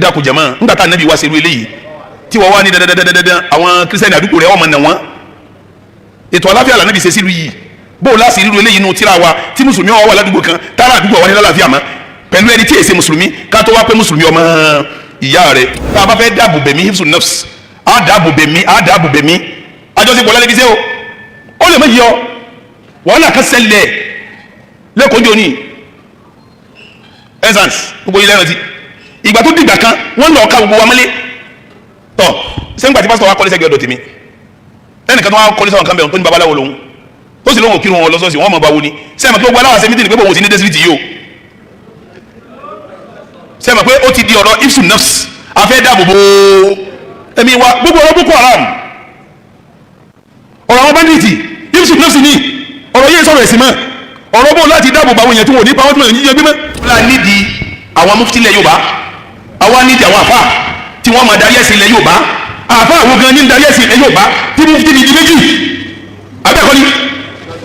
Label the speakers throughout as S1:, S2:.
S1: dákun jama nígbà tá anabi wá sí irú eléyìí tí wọ́n wá ní dandandandandan àwọn kírísítẹ́nì àdúgbò rẹ̀ ọmọ nà wọ́n ètò àlàáfíà lànà bí ṣe sílùú yìí bóò láti irú eléyìí nù tíra wa tí mùsùlùmí wà wà ládùúgbò kan tára àdúgbò wà ní lálàáfíà mọ́ pẹ̀lú ẹni tí èsè mùsùlùmí ká tó wá pé mùsùlùmí ọmọ ìyá rẹ̀ tá a bá fẹ́ dáàbò bẹ̀mí hifsun nafs á dáàbò bẹ̀mí àjọṣepọ̀ lálẹ́ bí sẹ́ o ó lè méjì yọ wàhálà kan ṣẹlẹ̀ lẹ́kọ̀ọ́ jọ ní essence gbogbo ilé ẹ̀rọ ti ìgbà tó dìgbà kan wọ́n lọ ká gbogbo wa mọ́lé tọ́ sẹ́ńgbà tí pásítọ̀ wa kọ́lé sẹ́gbẹ̀ẹ́ ọ̀dọ̀ tèmi ẹnìkan tó wá kọ́lé sọ́wọ́n kan bẹ̀rù tó ní babaláwo lòun tó sì lóun kírun wọn lọ́sọ̀ọ̀sì wọ́n mọ̀ bá wo ni sẹ́mi pé gbogbo aláwọ̀ sẹ́mi tì ní pé bòun ò sí ní dẹ́sítì yìí o sẹ́mi pé ó ti di ọ̀rọ̀ ifsun nafs afẹ́ dáàbòbò ẹ̀mí wa gbogbo ọ̀rọ̀ Boko Haram ọ̀rọ̀ àwọn bandits ifsun nafs ni ọ̀rọ̀ yìí sọ̀rọ̀ ẹ̀sìn mọ́ ọ̀rọ̀ bò láti dáàbòbò àwọn èèyàn tí wọ́n ní pa wọ́n tí wọ́n yíyẹ gbímọ́. fúlà nídìí àwọn mufti ilẹ̀ Yorùbá àwa nídìí àwọn àfà tí wọ́n máa darí ẹ̀sìn ilẹ̀ Yorùbá àfà àwọn gan ní darí ẹ̀sìn ilẹ̀ Yorùbá tí mufti di méjì abẹ́ẹ̀kọ́ ni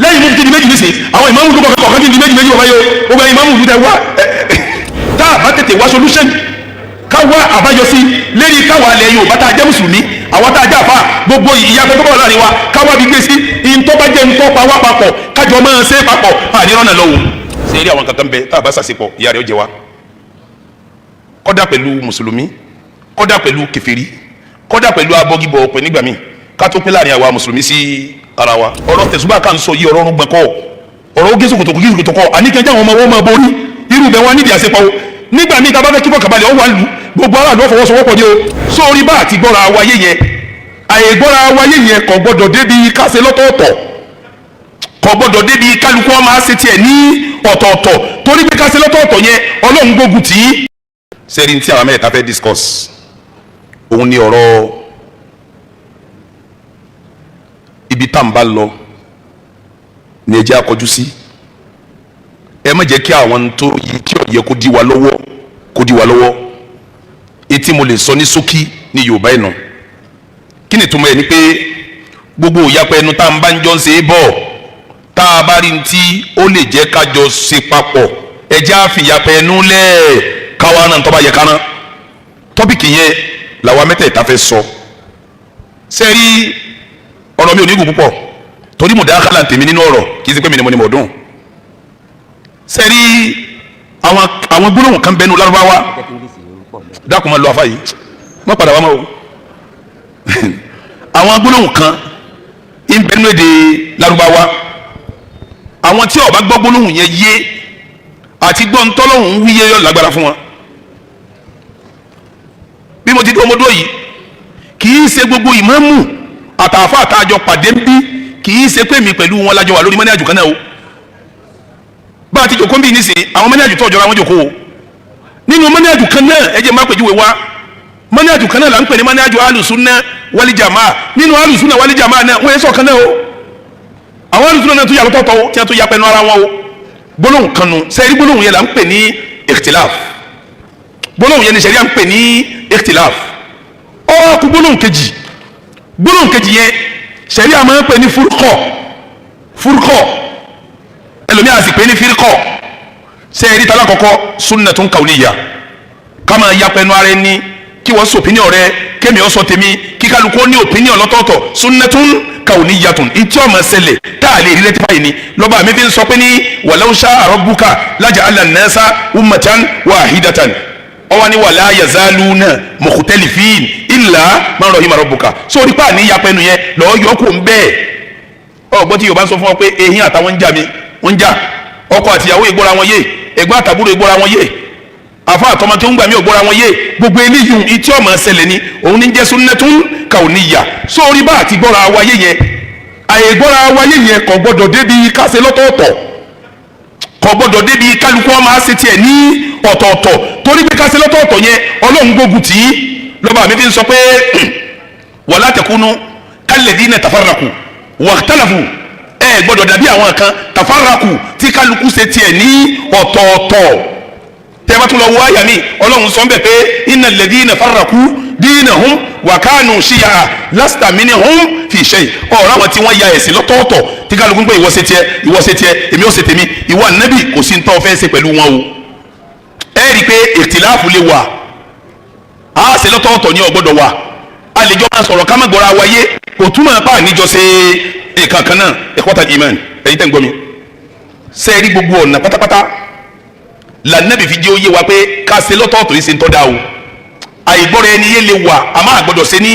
S1: lẹ́yìn mufti di méjì nísìn àwọn ìmáàmù tó kọ̀ọ̀kan di méjì wọ́n yóò gbogbo ìmáàmù tó tẹ̀ wá tá a bá tètè wá solution ká wá àbáyọ sí lẹ́yìn káwa ilẹ̀ Yorùbá tá a jẹ́ mùsùlùmí àwọn tá a jẹ́ àfà gbogbo ìyàgbẹ́ tó bọ̀ láàrin wa káwa bí gbé sí ìntọ́ bá jẹ́ ntọ́ pa wá papọ̀ kájọ máa ṣe papọ̀ àdírọ́nà lọ́wọ́ ṣe eré àwọn kankan bẹ tá a bá ṣàṣepọ̀ ìyá rẹ̀ ó jẹ wa kọ́dà pẹ̀lú mùsùlùmí kọ́dà pẹ̀lú kèfèrí kọ́dà pẹ̀lú abọ́gibọ̀ ọ̀pẹ nígbà míì ká tó pé láàrin àwa mùsùlùmí sí ara wa ọ̀rọ̀ tẹ̀sùbà ká ń sọ yìí ọ̀rọ̀ ọ̀run gbẹ̀kọ́ ọ̀rọ̀ ogé sòkòtò kọ́ àníkẹ́jẹ́ àwọn ọmọ wọn máa borí irú bẹ̀ wọn nídìí àṣepọ̀ nígbà míì tá a bá fẹ́ kíbọ̀ kàbalẹ̀ ó wà lù gbogbo aráàlú ọ̀fọwọ́sowọ́pọ̀ ni o sórí bá àti gbọ́ra wáyé yẹn àyè gbọ́ra wáyé yẹn kò gbọ́dọ̀ débi kásẹ̀ lọ́tọ̀ọ̀tọ̀ kò gbọ́dọ̀ débi kálukú ọmọ àṣẹ tiẹ̀ ní ọ̀tọ̀ọ̀tọ̀ torí pé kásẹ̀ lọ́tọ̀ọ̀tọ̀ yẹn Ọlọ́run gbógun tì í. sẹ́ni tí àwọn mẹ́ta fẹ́ discuss òun ni ọ̀rọ̀ ibi tá n bá lọ ní ẹ jẹ́ akọjú sí ẹ má jẹ́ kí àwọn tó yí kí ó yẹ kó di wa lọ́wọ́ etí mo lè sọ ní ṣókí ní Yorùbá ẹ̀nà kí ni túmọ̀ ẹ̀ ni pé gbogbo ìyapẹ́ ẹnu tá n bá ń jọ ń ṣe é bọ̀ tá a bá rí tí ó lè jẹ́ kájọ ṣe papọ̀ ẹ jẹ́ àfìyapẹ́ ẹnu lẹ̀ káwa náà tó bá yẹ ká ná tọ́pìkì yẹn làwa mẹ́tẹ̀ẹ̀ta fẹ́ sọ sẹ́rí ọ̀rọ̀ mi ò ní gùn púpọ̀ torí mo dáa kálá tèmi nínú ọ̀rọ̀ kì í ṣe pé mi ni mo ní mo dùn sẹ́rí àwọn gbólóhùn kan bẹnu Lárúbáwá dákun máa lọ afá yìí wọ́n padà wá mọ́ o àwọn gbólóhùn kan ń bẹnu èdè Lárúbáwá àwọn tí ó bá gbọ́ gbólóhùn yẹn yé àti gbọ́ ntọ́lọ́hùn wíyé yọ lágbára fún wọn bí mo ti dúró mọ́dúró yìí kì í ṣe gbogbo ìmáàmù àtàfà àtàjọ pàdé ń bí kì í ṣe pé mi pẹ̀lú wọn lájọ wà lórí mọ́ní àjò kan náà o bá a ti jòkó ń bí nísìnyí àwọn mọ́ní àjò tó ọjọ́ ra wọn jòkó o nínú mọ́ní àjò kan náà ẹ jẹ́ má pèjúwe wá mọ́ní àjò kan náà là ń pè ní mọ́ní àjò alùsùnà wal jamaa nínú alùsùnà wal jamaa náà wọ́n yẹ sọ̀ kan náà o àwọn alùsùnà náà tó yà lọ́tọ̀ọ̀tọ̀ o tí wọ́n tó yà pẹ̀lú ara wọn o gbólóhùn kanu sẹ́yìn gbólóhùn yẹn là ń pè ní ikhtilaf gbólóhùn yẹn ni sẹ́yìn à ń pè ní ikhtilaf kú gbólóhùn kejì yẹn sẹ́yìn à máa ń pè ní furqọ ẹlòmíà sì pè ní firqọ sẹ́yìn tala kọ́kọ́ sunnatun kawniyya ká máa ya pẹ̀lú ara ẹni kí wọ́n sọ opinion rẹ kémi ọ̀sọ̀ tèmi kí kálukú ní opinion lọ́tọ̀ọ̀tọ̀ sunnatun kawniyatun ntí ọmọ ṣẹlẹ̀ tá a lè rí lẹ́tí báyìí ni lọ́ba mi fi ń sọ pé ní walau sha'a rabbuka laja'ala an-nasa ummatan wahidatan ọwọ́ ni wala yazaluna mukhtalifin illa man rahima rabbuka sórí pa ní yapẹ́nu yẹn lọ́ọ́ yọ kó ń bẹ́ẹ̀ ọgbọ́n tí Yorùbá ń sọ fún ọ pé ehin àtàwọn ń jà mí ń jà ọkọ àtìyàwó ìgbóra wọn yé ẹ̀gbọ́n àtàbúrò ìgbóra wọn yé àfa àtọmọ tó ń gbà mí ògbóra wọn yé gbogbo eléyìí ìtí ọmọ ṣẹlẹ̀ ni òun ní jẹ́ sunnatun kawniyya sórí bá àti gbọ́ra wáyé yẹn àyè gbọ́ra wáyé yẹn kò gbọ́dọ̀ débi kásẹ̀ lọ́tọ̀ọ̀tọ̀ kò gbọ́dọ̀ débi kálukú ọmọ àṣẹ tiẹ̀ ní ọ̀tọ̀ọ̀tọ̀ torí pé kásẹ̀ lọ́tọ̀ọ̀tọ̀ yẹn Ọlọ́run gbógun tì í lọ́ba mi fi ń sọ pé wala takunu kalladhina tafarraqu wakhtalafu ẹ gbọ́dọ̀ dàbí àwọn kan tafarraqu tí kálukú ṣe tiẹ̀ ní ọ̀tọ̀ọ̀tọ̀ tẹ́ẹ̀bá tún lọ wọ àyà mi Ọlọ́run sọ bẹ́ẹ̀ pé innal ladhina farraqu dinahum wa kanu shiya'a lasta minhum fi shay ọ̀rọ̀ àwọn tí wọ́n ya ẹ̀sìn lọ́tọ̀ọ̀tọ̀ tí kálukú ń pé ìwọ ṣe tiẹ̀ èmi ó ṣe tèmi ìwọ ànábì kò sí ntọ́ fẹ́ ṣe pẹ̀lú wọn o ẹ rí i pé ìtìláàfù lè wà lọ́tọ̀ọ̀tọ̀ ní ọgbọ́dọ̀ wà a lè jọ máa sọ̀rọ̀ ká má gbọ́ra wáyé kò túmọ̀ pa àníjọ ṣe nǹkan kan náà ikhwata al-iman ẹ̀yin tẹ́ ń gbọ́ mi sẹ́ẹ̀rí gbogbo ọ̀nà pátápátá lànàbì fi jẹ́ oyé wa pé ká ṣe lọ́tọ̀ọ̀tọ̀ yìí ṣe ń tọ́ da o àìgbọ́ra ẹni yé lè wà àmọ́ àgbọ́dọ̀ ṣe ní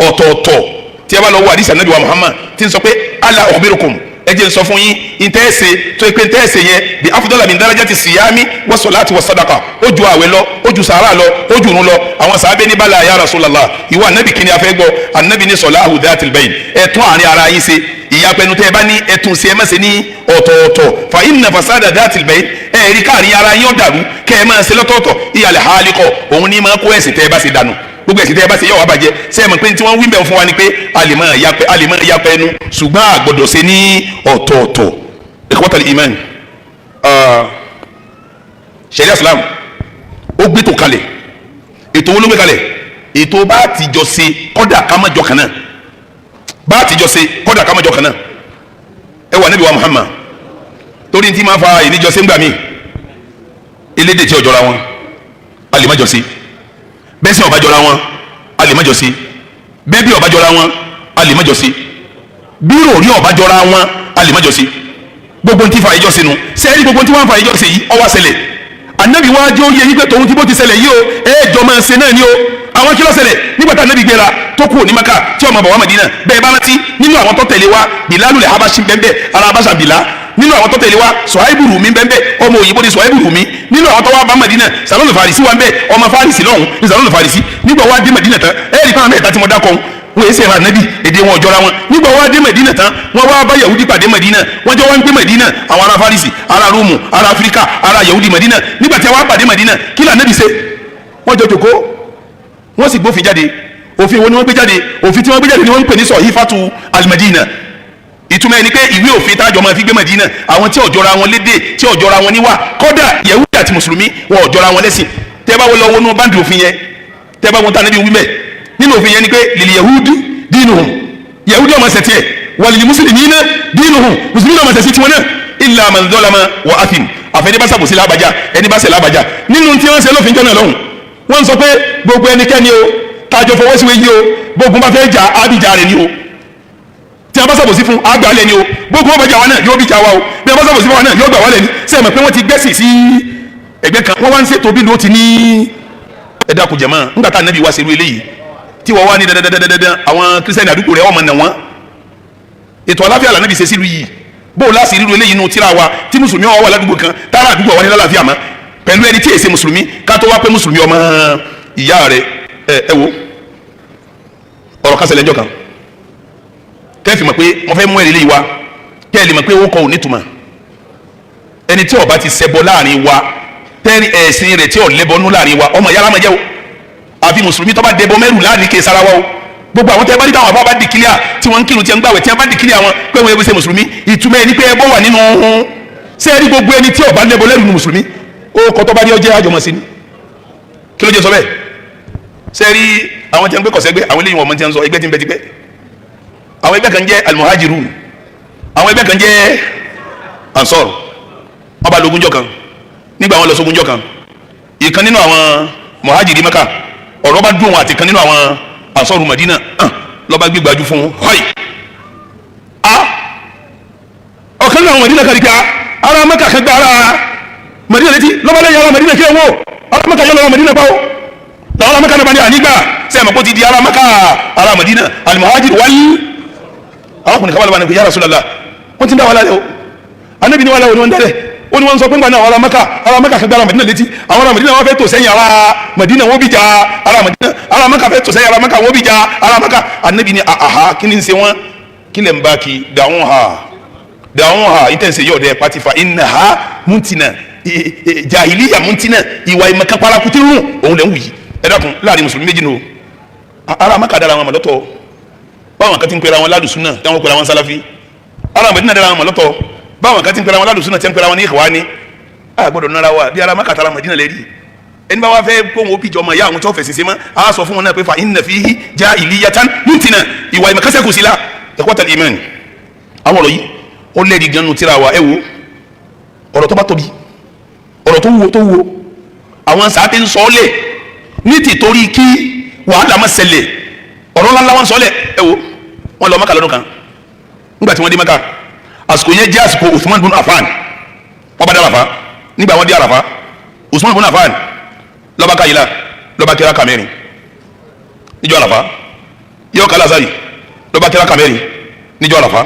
S1: ọ̀tọ̀ọ̀tọ̀ tí a bá lọ wọ àdìsí ànábì wa Muhammad tí ń sọ pé ala ukhbirukum ẹ jẹ́ n sọ fún yín ìtẹ́ẹ̀sẹ̀ tó ìpè ìtẹ́ẹ̀sẹ̀ yẹn bí afdala min darajati siyami wa salati wa sadaqa ó ju àwẹ̀ lọ ó ju sàárà lọ ó ju irun lọ àwọn sàábẹ́ ní bala ya Rasulullah ìwọ ànábì kìíní afẹ́ gbọ́ ànábì ní salahu dhatil bayn ẹ̀tún àárín ara yín ṣe ìyapẹnu tẹ́ ẹ bá ní ẹ̀tún sí ẹ má ṣe ní ọ̀tọ̀ọ̀tọ̀ fa inna fasada dhatil bayn ẹ̀ẹ́rí káàrin ara yín ọ̀dàrú kẹ́ ẹ máa ṣe lọ́tọ̀ọ̀tọ̀ ìyàlẹ̀ haalikọ̀ òun ní máa kó ẹ̀sìn tẹ́ ẹ bá ṣe dànù gbogbo ẹ̀sìn tẹ́ ẹ bá ṣe yọ̀ wá bàjẹ́ ṣe é mọ̀ pé tí wọ́n wí bẹ̀ fún wa ni pé a lè máa yapa ẹnu ṣùgbọ́n a gbọ́dọ̀ ṣe ní ọ̀tọ̀ọ̀tọ̀ ikhwatal iman ṣẹ̀ríà Islam ó gbé tó kalẹ̀ ètò wo ló gbé kalẹ̀ ètò bá ti jọ ṣe kọ́dà ká má jọ kan náà bá ti jọ ṣe kọ́dà ká má jọ kan náà ẹ wà Nábì wa Muhammad torí tí máa fa ìníjọsí ńgbà míì elédè tí ó jọra wọn a lè má jọ sí bẹ́ẹ̀ sì ó bá jọra wọn a lè má jọ sí bẹ́ẹ̀ bí ó bá jọra wọn a lè má jọ sí bí ròrí ó bá jọra wọn a lè má jọ sí gbogbo ntí fa ìjọsìn nu sẹ́ẹ̀rí gbogbo ntí wọ́n fa ìjọsìn yìí ó wá ṣẹlẹ̀ anabi wa jẹ́ oyè yín pé tòun tí bó ti ṣẹlẹ̀ yìí o ẹ̀ẹ́dọ̀ máa ṣe náà ni o àwọn kí ló ṣẹlẹ̀ nígbà tá anabi gbéra tó kúrò ní Maka tí ó máa bọ̀ wá Madina bẹ́ẹ̀ bá rántí nínú àwọn tó tẹ̀lé wa Bilalul Habashi bẹ́ẹ̀ ara Habasha Bilal nínú àwọn tó tẹ̀lé wa Suhaibu Rumi bẹ́ẹ̀ ọmọ òyìnbó ni Suhaibu Rumi nínú àwọn tó wá bá Madina Salmanul Farisi wa bẹ́ẹ̀ ọmọ Farisi lọ́hùn ní Salmanul Farisi nígbà wá dé Madina tán ẹ̀ẹ́dì kan mẹ́ta tí mo dákọ̀ wọ́n yẹ sẹ́yìn anabi èdè wọn ọ̀jọ́ra wọn nígbà wá dé Madina tán wọ́n wá bá Yahudi pàdé Madina wọ́n jọ wá ń gbé Madina àwọn ará Farisi ará Róòmù ará Afirika ará Yahudi Madina nígbà tí wọ́n pàdé Madina kí ló anabi ṣe wọ́n jọ jòkó wọ́n sì gbófin jáde òfin wo ni wọ́n gbé jáde òfin tí wọ́n gbé jáde ni wọ́n ń pè ní Sahifatu al-Madina ìtumọ̀ ẹni pé ìwé òfin tájọ máa fi gbé Madina àwọn tí ọ̀jọ́ra wọn lédè tí ọ̀jọ́ra wọn níwà kọ́dà Yahudi àti mùsùlùmí wọn ọ̀jọ́ra wọn lẹ́sìn tẹ́ bá wọ́n lọ wọnú báńdì òfin yẹn tẹ́ bá wọn tà níbi wímẹ̀ nínú òfin yẹn ni pé lil Yahudi dinuhum Yahudi ọmọ ṣẹ̀ tiẹ̀ wa lil muslimina dinuhum mùsùlùmí ọmọ ṣẹ̀ sí tiwọn náà illa man zalama wa athim àfẹnibàṣà bòsí lábàjá ẹni bá ṣẹ̀ lábàjá nínú tí wọ́n ṣe lófin jọ́nà lọ́hùn wọ́n sọ pé gbogbo ẹnikẹ́ni o tájọ fọwọ́ sí wéyí o gbogbo bá fẹ́ jà ábìjà rẹ̀ ni o tí a bá sàbòsí fún àgbà lẹ́ni o gbogbo ọba jà wa náà yóò bí jà wa o bí a bá sàbòsí fún wa náà yóò gbà wá lẹ́ni sẹ́yìn mọ̀ pé wọ́n ti gbẹ́sì sí ẹgbẹ́ kan wọ́n wá ń ṣètò bí ló ti ní ẹ̀dá kù jẹ̀mọ́ nígbà tá ànábì wá ṣerú eléyìí tí wọ́n wá ní dandandandandan àwọn kírísítẹ́nì àdúgbò rẹ̀ ọmọ nà wọ́n ètò àláfíà lànàbì ṣe sílùú yìí bó o láti rírú eléyìí nù tíra wa tí mùsùlùmí wà wà ládùúgbò kan tára àdúgbò wa ní lálàáfíà mọ́ pẹ̀lú ẹni tí èsè mùsùlùmí ká tó wá pé mùsùlùmí ọmọ ìyá rẹ̀ ẹ wo ọ̀rọ̀ kásẹ̀lẹ̀ ẹjọ́ kan kẹ́ẹ̀fì mọ̀ pé wọ́n fẹ́ mú ẹ̀rí lé wa kẹ́ẹ̀lì mọ̀ pé ó kọ́ ò nítumọ̀ ẹni tí ó bá ti ṣẹbọ láàrin wa tẹ́rì ẹ̀sìn rẹ̀ tí ó lẹ́bọnú láàrin wa ọmọ yàrá máa jẹ́ o àfi mùsùlùmí tó bá dẹbọ mẹ́rù láàrin kè sára wa o gbogbo àwọn tẹ́ bá rí táwọn àbá bá di kílíà tí wọ́n ń kírun tí wọ́n ń gbàwẹ̀ tí wọ́n bá di kílíà wọn pé wọ́n ṣe mùsùlùmí ìtumọ̀ ẹni pé ẹbọ wà nínú sẹ́ẹ̀rí gbogbo ẹni tí ó bá lẹ́bọ lẹ́rù ní mùsùlùmí ó kọ́ tó bá rí ọjẹ́ àjọmọ̀ ni kí ló jẹ́ sọ bẹ́ẹ̀ sẹ́ẹ̀rí àwọn tí wọ́n gbé kọ̀sẹ́gbẹ́ àwọn eléyìí wọ́n mọ̀ tí wọ́n sọ ẹgbẹ́ tí ń bẹ ti pẹ́ àwọn ẹgbẹ́ kan jẹ́ almuhajirun àwọn ẹgbẹ́ kan jẹ́ ansor wọ́n bá lógúnjọ́ kan nígbà wọn lọ sógúnjọ́ kan ìkan nínú àwọn muhajiri Mẹ́kà ọ̀rọ̀ bá dùn wọn àti kan nínú àwọn ansor Madina lọ́ba gbígbájú fún hoi ọ̀kan nínú àwọn Madina kàríkà ara Mẹ́kà kan gba ara Madina létí lọ́ba lẹ́yìn ara Madina kí ẹ wò ara Mẹ́kà yọ lọ́wọ́ Madina báwo làwọn ara Mẹ́kà náà bá ní ànígbà sẹ́yìn mọ̀ kó ti di ara Mẹ́kà ara Madina alimuhajir wáyé arákùnrin kan wà lọ́wọ́ ní ya Rasulullah wọ́n ti ń dá wà lálẹ́ o anábì ní wà láwọn ni wọ́n ń dálẹ̀ ó ní wọ́n sọ pé ń gbà náà ara Mẹ́kà kan gbá ara Madina létí àwọn ara Madina wọ́n fẹ́ tò sẹ́yìn ara Madina wọ́n bí ja ara Mẹ́kà fẹ́ tò sẹ́yìn ara Mẹ́kà wọ́n bí ja ara Mẹ́kà anábì ní àhà kí ni ń ṣe wọ́n kí lè ń bá kí dàwọn ha ìtẹ̀sẹ̀ yọ̀ dẹ̀ patifa iná ha múntinà jahiliya múntinà ìwà ìmọ̀kan parakuti rún òun lè ń wù yìí ẹ dákun láàrin mùsùlùmí méjì nù ara Mẹ́kà dára wọn mọ̀lọ́tọ̀ báwọn kan ti ń pera wọn ládùsúnà tí wọn pera wọn sálàfí ara Mẹdínà dára wọn mọ̀lọ́tọ̀ báwọn kan ti ń pera wọn ládùsúnà tí wọn pera wọn ní Ikhwani a gbọ́dọ̀ nara wa bí ara Mẹ́kà tara Mẹdínà lè rí ẹni bá wá fẹ́ kó wọn ó bìjọ ọmọ ìyá àwọn tó fẹ̀sìn sí mọ́ a sọ fún wọn náà pé fa inna fihi jahiliyatan múntinà ìwà ìmọ̀kásẹ̀ kù sí la ikhwatal iman àwọn ọ̀rọ̀ yìí ó lẹ́ẹ̀dì gan-an tíra wa ẹ wo ọ̀rọ̀ tó bá tóbi ọ̀rọ̀ tó wúwo àwọn sàábé ń sọ ọ́ lẹ̀ ní tìtorí kí wàhálà máa ṣẹlẹ̀ ọ̀rọ̀ ńláńlá wọn sọlẹ̀ ẹ wo wọn lọ Mákà lọ́dún kan nígbà tí wọ́n dé Mákà àsìkò yẹn jẹ́ àsìkò Usman bin Affan wọ́n bá dé Àràfá nígbà wọ́n dé Àràfá Usman bin Affan lọ́ba káyìlá lọ́ba kíra kàmẹ́rin níjọ́ Àràfá yọ kálá sáré lọ́ba kíra kàmẹ́rin níjọ́ Àràfá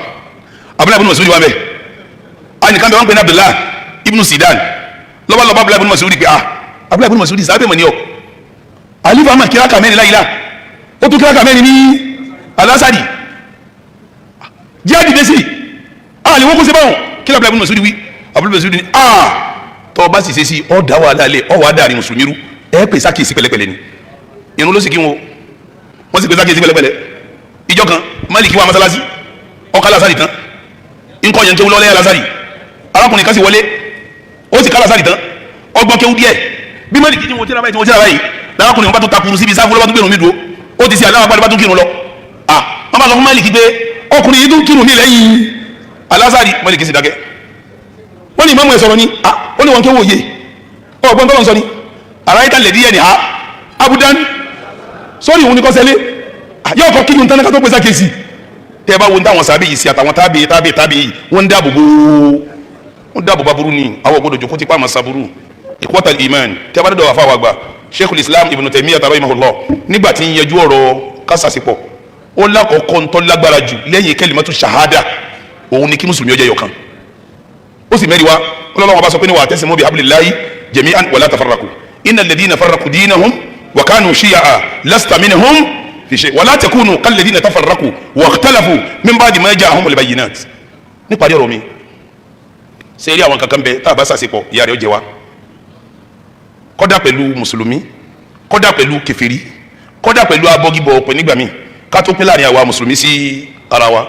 S1: Abdullahi ibn Mas'ud wà bẹ́ẹ̀ àyìnká bẹ́ẹ̀ wọ́n pè ní Abdullahi ibn Sidan lọ́ba Abdullahi ibn Mas'ud pé Abdullahi ibn Mas'ud sábẹ́ mọ̀ ní ọ alifa ma kíra kàmẹ́rin láyìlá ó tún kíra kàmẹ́rin ní alásàdì jẹ́ àdìdẹ́ sí àlè wọ́n kó sí báwọn kíra Abdullahi ibn Mas'ud wí Abdullahi ibn Mas'ud ní tọ́ bá sì ṣe sí ọ̀ dá wà lálẹ́ ọ̀ wà dáàrin mùsùlùmí rú ẹ pè sákèsí pẹ̀lẹ́pẹ̀lẹ́ ni irun ló sì kí wọ́n sì pè sákèsí pẹ̀lẹ́pẹ̀lẹ́ ìjọ kan Málíkì wá mọ́sálásí ọkà lásàrì tán nǹkan yẹn ń kéwú lọ́lẹ́ lásàrì arákùnrin kan sì wọlé ó sì ká lásàrì tán ọgbọ́n kéwú díẹ̀ bí Málíkì tí wọ́n tí wọ́n tí báyìí lárákùnrin wọn bá tún takùrù síbi sáfún lọ́ba tó gbẹ̀rún mi dúró ó ti ṣe aláwọ̀ apá bá tún kírun lọ wọ́n bá sọ fún Málíkì pé ọkùnrin yìí tún kírun mi lẹ́yìn alásàrì Málíkì sì dákẹ́ wọ́n ní Ìmámù ẹ̀ sọ̀rọ̀ ni ó ní wọn kéwú òye ọgbọ́n tó lọ sọ ni àráyítà lè díẹ̀ ni abudan sọ́rí òun ni kọ́ sẹ́lé yóò kọ́ kí ni tán ká tó pèsè kéèsì tẹ́ bá wo ní táwọn sábẹ́ yìí sí àtàwọn tábì yìí wọ́n ń dáàbò bá burú ni àwọn ògbódò jòkó ti pa àmà sábúrú ìkọ́tà ìmán tẹ́ bá dọ̀dọ̀ àfáwà àgbà Sheikhul Islam Ibn Taymiyyah rahimahullah nígbà tí ń yẹjú ọ̀rọ̀ kásásípọ̀ ó lákọ̀ọ́kọ́ ń tọ́ lágbára jù lẹ́yìn kalimatu shahada òun ni kí mùsùlùmí ó jẹ́ yọ̀kan ó sì mẹ́rin wá ọlọ́wọ́ bá sọ pé ní wa'tasimu bihablillahi jami'an wala tafarraqu innal ladhina farraqu dinahum wa kanu shiya'a lasta minhum fi shay wala takunu kal ladhina tafarraqu wa ikhtalafu min ba'di ma ja'ahumul bayyinat níparí ọ̀rọ̀ mi sẹ́rí àwọn kankan bẹ tá a bá sàṣepọ̀ ìyá rẹ̀ ó jẹ wá kọ́dà pẹ̀lú mùsùlùmí kọ́dà pẹ̀lú kèfèrí kọ́dà pẹ̀lú abọ́gibọ̀ ọ̀pẹ nígbà míì ká tó pín láàrin àwa mùsùlùmí sí ara wa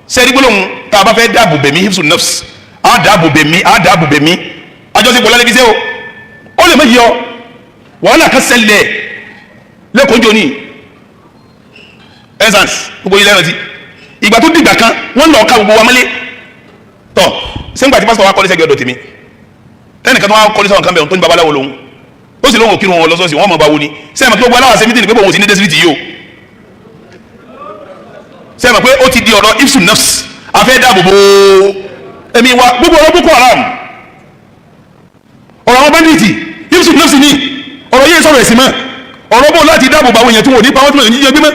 S1: sẹ́rí gbólóhùn tá a bá fẹ́ dáàbò bẹ̀mí hifsun nafs á dáàbò bẹ̀mí àjọṣepọ̀ lálẹ́ fi ṣe o ó lè má yí ọ wàhálà kan ṣẹlẹ̀ lẹ́kọ̀ọ́ jọ ní essence gbogbo ilé ẹ̀rántí ìgbà tó dìgbà kan wọ́n lọ ká gbogbo wa mọ́lé tọ́ sẹ́ńgbà tí pásítọ̀ wa kọ́lé sẹ́gbẹ̀ẹ́ ọ̀dọ̀ tèmi tẹ́nìkan tó wá kọ́lé sọ̀rọ̀ kan bẹ̀rẹ̀ tó ní babaláwo lòun ó sì lóun ò kírun wọn lọ́sọ̀ọ̀sì wọ́n mọ̀ bá wo ni sẹ́ẹ̀mọ̀ pé gbogbo aláwọ̀ sẹ́mi tìǹbù pé òun ti ní dẹ́sírìtì yìí o sẹ́ẹ̀mọ̀ pé ó ti di ọ̀rọ̀ ifsun nafs afẹ́ dáàbò bo ẹ̀mí wa gbogbo ọ̀rọ̀ Boko Haram ọ̀rọ̀ àwọn bandits ifsun nafs ni ọ̀rọ̀ yìí sọ̀rọ̀ ẹ̀sìn mọ́ ọ̀rọ̀ bó láti dáàbò bá àwọn èèyàn tí wọ́n ní pa wọ́n tí wọ́n ní jẹ́ gbímọ́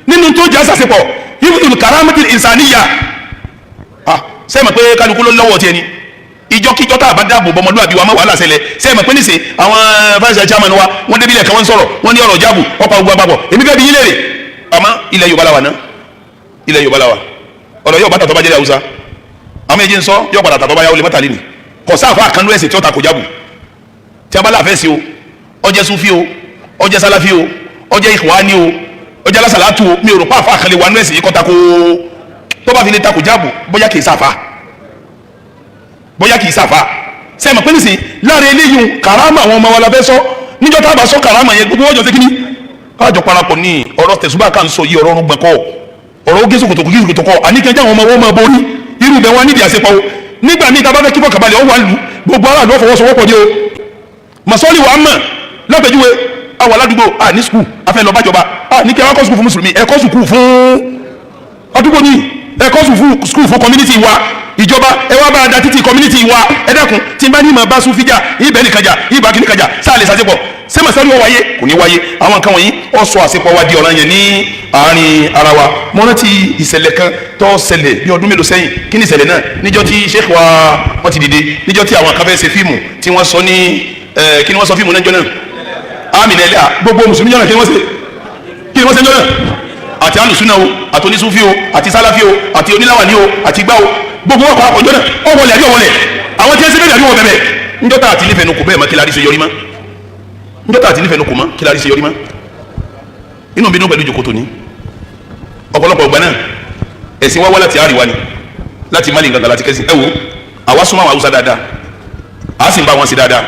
S1: nínú tó jẹ́ àṣàṣepọ̀ ifsun karamatil insaniya sẹ́ẹ̀mọ̀ pé kálukú ló lọ́wọ́ tiẹ̀ ni ìjọkíjọ tá a bá dáàbò bọ ọmọlúwàbí wa má wàhálà ṣẹlẹ̀ sẹ́ẹ̀mọ̀ pé níṣẹ́ àwọn vice chairman wa wọ́n débi ilẹ̀ kan wọ́n sọ̀rọ̀ wọ́n ní ọ̀rọ̀ jáàbù ọ̀pá ogun àpapọ̀ èmi fẹ́ bi yín léèrè àmọ́ ilẹ̀ Yorùbá la wà ná ilẹ̀ Yorùbá la wà ọ̀rọ̀ yóò bá tàtọ́ bá jẹ́rẹ́ Haúsá àwọn èjì ń sọ yóò padà tàtọ́ bá yà ó lè mọ́ta lé ní kò sáà fà kánú ẹ̀sìn tí ó ta kò jáàbù tí a bá láàfẹ́ sí o ọjẹ́ sufi o ọjẹ́ salafi o ọjẹ́ ikhwani o ọjẹ́ alásàlátù o mi ò rò pa àfa àkànlẹ̀ wà nú ẹ̀sìn yìí kọ́ ta ko tó bá fi lè ta kò jáàbù bóyá kì í sáfà bóyá kì í sáfà sẹ́mi pé nísìnyí láàrin eléyìí karama àwọn ọmọ wa la fẹ́ sọ níjọ́ tá a bá sọ karama yẹn gbogbo ọjọ́ sẹ́kìní káàjọ parapọ̀ ní ọ̀rọ̀ tẹ̀sùbá kan sọ yìí ọ̀rọ̀ ọ̀run gbẹ̀kọ́ ọ̀rọ̀ ó gẹ́sùn kòtòkò gẹ́sùn kòtòkò àníkẹ́jẹ́ àwọn ọmọ wọn máa borí irú bẹ̀ wọn nídìí àṣepọ̀ o nígbà míì tá a bá fẹ́ kí fọkànbalẹ̀ ọ̀wà lù gbogbo aráàlú ọ̀fọwọ́sowọ́pọ̀ ni o màsọ́lì wà á mọ̀ lápẹ̀júwe àwọn aládùúgbò à ní skul afẹ́ lọ bájọba à ní kí ẹ kọ́ skul fún mùsùlùmí ẹ kọ́ skul fún àdúgbò ní ẹ kọ́ skul fún community wa ìjọba ẹ wá bá a da títí community wa ẹ dákun tí n bá ní ma bá sún fíjà ibẹ̀ nìkanjà ibà kí nìkanjà sáà lè ṣàṣepọ̀ sẹ́mọ̀ sẹ́rí wọ́n wáyé kò ní wáyé àwọn nǹkan wọ̀nyí ó sọ àṣepọ̀ wa di ọ̀ràn yẹn ní àárín ara wa mo rántí ìṣẹ̀lẹ̀ kan tó ṣẹlẹ̀ bí ọdún mélòó sẹ́yìn kí ni ìṣẹ̀lẹ̀ náà níjọ́ tí Sheikh wa wọ́n ti dìde níjọ́ tí àwọn kan fẹ́ ṣe fíìmù tí wọ́n sọ ní kí ni wọ́n sọ fíìmù náà jọ náà àmì Eleha gbogbo mùsùlùmí jọ náà kí ni wọ́n ṣe jọ náà àti alùsùnà o àti onísúfì o àti sálàfì o àti oníláwàní o àti gbá o gbogbo wọn kọ́ àpọ̀jọ́ náà ó wọlé àbí ọ̀wọlẹ̀ àwọn tí ẹ ṣe bẹ́ẹ̀ àbí wọn bẹ̀bẹ̀ njọ́ta àti nífẹ̀ẹ́ nukú bẹ́ẹ̀ mọ́ kí lárí ṣe yọrí mọ́ njọ́ta àti nífẹ̀ẹ́ nukú mọ́ kí lárí ṣe yọrí mọ́ inú bínú pẹ̀lú ìjòkó tóní ọ̀pọ̀lọpọ̀ ọgbà náà ẹ̀sìn wá wá láti àríwá ni láti Mali gangan láti kẹ́sì ẹ wo àwa súnmọ́ àwọn Haúsá dáadáa àá sì ń bá wọn sí dáadáa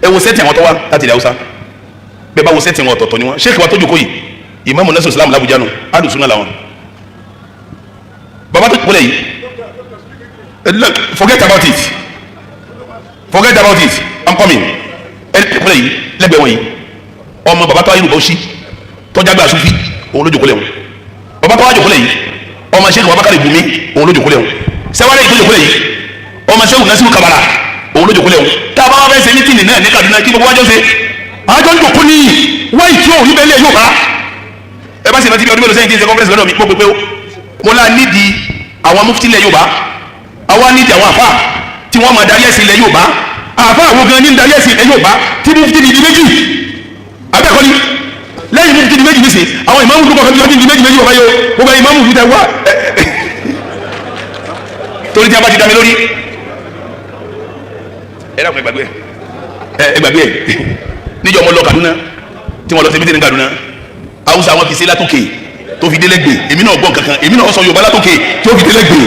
S1: ẹ wo sẹ́tì àwọn tó wá láti ilẹ̀ Haúsá bẹ́ẹ̀ bá wo sẹ́tì wọn ọ̀tọ̀ọ̀tọ̀ ni wọn Sheikh wa tó jòkó yìí Imam nasu Islam l'Abuja nù alùsùnà làwọn bàbá tó kúlẹ̀ yìí forget about it I'm coming ẹ kúlẹ̀ yìí lẹ́gbẹ̀ẹ́ wọn yìí ọmọ bàbá tó ayélujára ó ṣí tọ́jà gbà sufi òun ló jòkólẹ̀ wọn bàbá tó wá jòkólẹ̀ yìí ọmọ Sheikh Babakar Gumi òun ló jòkólẹ̀ wọn sẹ́wálẹ̀ yìí tó jòkólẹ̀ yìí ọmọ Sheikh Nasiru Kabara òun ló jòkólẹ̀ wọn tá a bá wá fẹ́ ṣe mítìnì náà ní Kaduna kí gbogbo wájọ́ ṣe àjọ jòkó ní wáyé tí òun ibẹ̀ lé yóò bá ẹ bá sì rántí bí ọdún mélòó sẹ́yìn tí ń ṣe conference lọ́dọ̀ mi gbogbo pé mo lá nídìí àwọn mufti ilẹ̀ Yorùbá àwa nídìí àwọn àfà tí wọ́n máa darí ẹ̀sìn ilẹ̀ Yorùbá àfà àwọn gan ní darí ẹ̀sìn ilẹ̀ Yorùbá tí mufti di méjì abẹ́ẹ̀kọ́ ni lẹ́yìn mufti di méjì nísìn àwọn ìmáàmù tó kọ̀ọ̀kan di méjì Yorùbá yóò gbogbo ìmáàmù fi tẹ wá torí tí a bá ti dá mi lórí ẹ dàpọ̀ ẹgbàgbé níjọ́ mo lọ Kaduna tí wọ́n lọ sí mítìnì ní Kaduna Hausa wọn fi sí látòkè tó fi délẹ́gbè èmi náà gbọ́ kankan èmi náà sọ Yorùbá látòkè tó fi délẹ́gbè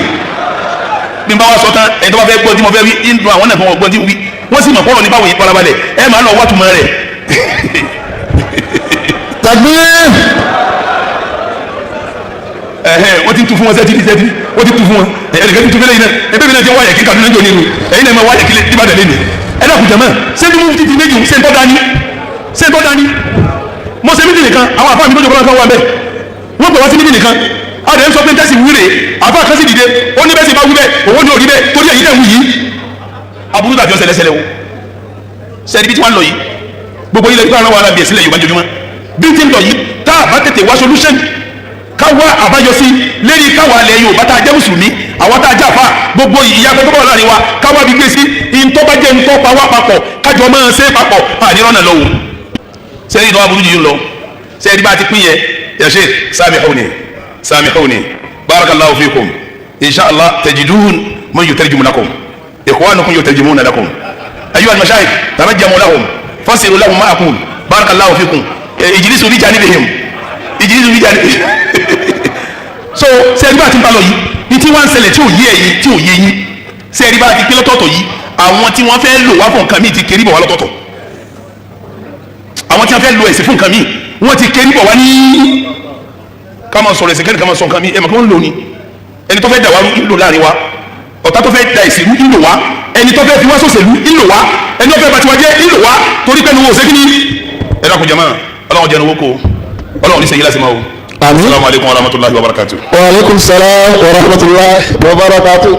S1: bí n bá wa sọ tán ẹni tó bá fẹ́ gbọ́ tí mo fẹ́ wí inú àwọn náà fún wọn gbọ́ tí wí wọ́n sì mọ̀ kọ́rọ̀ nípa òye farabalẹ̀ ẹ máa lọ wá tuma rẹ̀.
S2: tàbí
S1: wọ́n ti tu fún wọn sẹ́tì wọ́n ti tu fún wọn ẹ̀ẹ́dẹ̀gẹ́ ti tu fẹ́lẹ́ yìí náà ẹgbẹ́ mi náà ti wáyà kí Kaduna jọ nínú ẹ̀yin náà máa wáyà kí Ìbàdàn lé ní ẹ̀dàkùn jẹ̀mọ́ sẹ́ni mú ti méjì sẹ́ńtọ́ dání mo ṣe mídìí nìkan àwọn àfáà mi lójú ọlọ́kan wà bẹ́ẹ̀ wọ́n gbọ́ wá sí mídìí nìkan a lè ń sọ pé tẹ́sí wúre àfáà kan sì dìde ó ní bẹ́ẹ̀ sì bá wú bẹ́ẹ̀ òun ní òrí bẹ́ẹ̀ torí èyí náà wù yìí aburú tàbí ọ̀sẹ̀ lẹ́sẹ̀ lẹ́wọ̀ sẹ́ni bí tí wọ́n lọ yìí gbogbo ilẹ̀ ìgbà àwọn arábìyẹ̀ sílẹ̀ Yorùbá jojúmọ́ bí tí ń lọ yìí tá a bá tètè wá solution ká wá àbáyọ sí lérí káwa alẹ́ Yorùbá tá a jẹ́ mùsùlùmí àwọn tá a jẹ́ àfáà gbogbo ìyàgbẹ́ tó bọ̀ láàrin wa káwa bí gbé sí ìntọ́bàjẹ́ ntọ́pa wá papọ̀ kájọ máa ṣe papọ̀ àdírọ́nà lọ́wọ́ sẹ́ni ìdánwò aburú yìí ń lọ sẹ́ni bá ti pín yẹ ya Sheikh samihuni barakallahu fikum inshallah tajidun man yutarjimu lakum ikhwanukum yutarjimuna lakum ayyuha al-mashayikh tarajjamu lahum fasiru lahum ma aqul barakallahu fikum ijlisu bi janibihim so sẹ́ni bá ti ń bá lọ yìí ní tí wọ́n ń ṣẹlẹ̀ tí ò yé ẹ̀yin tí ò yé yín sẹ́ni bá ti pín lọ́tọ̀ọ̀tọ̀ yìí àwọn tí wọ́n fẹ́ lò wá fún nǹkan míì ti kéré bọ̀ wá lọ́tọ̀ọ̀tọ̀ àwọn tí wọ́n fẹ́ lo ẹ̀sìn fún nǹkan míì wọ́n ti kéré bọ̀ wá ní ká máa sọ̀rọ̀ ẹ̀sìn kẹ́ni ká máa sọ nǹkan míì ẹ̀ mọ̀ kí wọ́n ń lò ní ẹni tó fẹ́ dà wá rú ń lò láàrin wa ọ̀tá tó fẹ́ da ẹ̀sìn rú ń lò wá ẹni tó fẹ́ fi wá sòṣèlú ń lò wá ẹni tó fẹ́ bá tiwa jẹ́ ń lò wá torí pé nu wo ṣé kí ni ẹ dákun jama Ọlọ́run jẹnu woko Ọlọ́run ní sẹ́yìn lásìmọ́ o. Àmín. Assalamu alaikum warahmatullahi wabarakatuh.
S2: Wa alaikum salam warahmatullahi wabarakatuh.